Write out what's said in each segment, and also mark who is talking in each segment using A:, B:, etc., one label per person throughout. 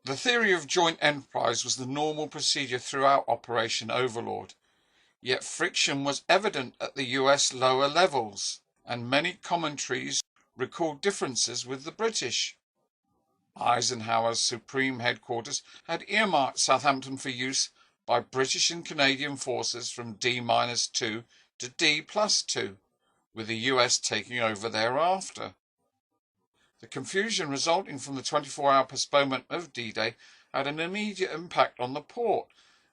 A: The theory of joint enterprise was the normal procedure throughout Operation Overlord, yet friction was evident at the US lower levels, and many commentaries recalled differences with the British. Eisenhower's Supreme Headquarters had earmarked Southampton for use by British and Canadian forces from D-2 to D+2, with the US taking over thereafter. The confusion resulting from the 24-hour postponement of D-Day had an immediate impact on the port.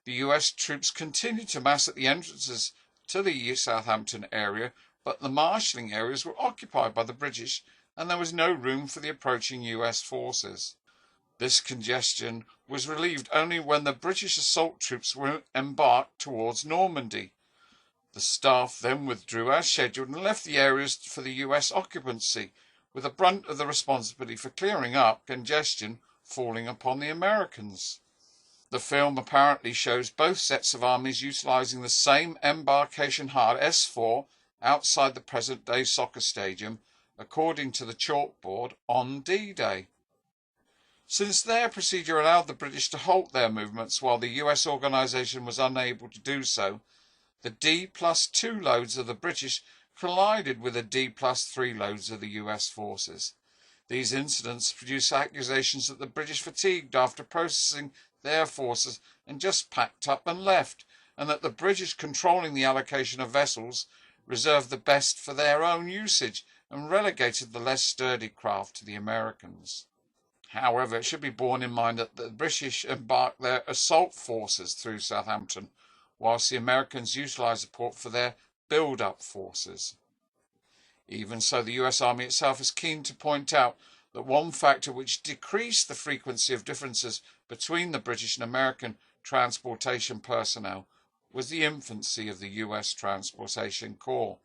A: The US troops continued to mass at the entrances to the Southampton area, but the marshalling areas were occupied by the British and there was no room for the approaching US forces. This congestion was relieved only when the British assault troops were embarked towards Normandy. The staff then withdrew as scheduled and left the areas for the US occupancy, with the brunt of the responsibility for clearing up congestion falling upon the Americans. The film apparently shows both sets of armies utilising the same embarkation hard S4 outside the present-day soccer stadium, according to the chalkboard on D-Day. Since their procedure allowed the British to halt their movements while the US organisation was unable to do so, the D+2 loads of the British collided with the D+3 loads of the US forces. These incidents produced accusations that the British fatigued after processing their forces and just packed up and left, and that the British, controlling the allocation of vessels, reserved the best for their own usage and relegated the less sturdy craft to the Americans. However, it should be borne in mind that the British embarked their assault forces through Southampton, whilst the Americans utilised the port for their build-up forces. Even so, the US Army itself is keen to point out that one factor which decreased the frequency of differences between the British and American transportation personnel was the infancy of the US Transportation Corps.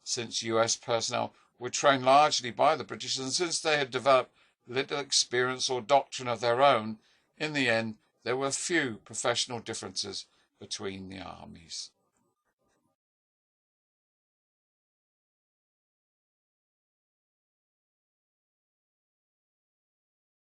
A: Since US personnel were trained largely by the British, and since they had developed little experience or doctrine of their own, in the end there were few professional differences between the armies.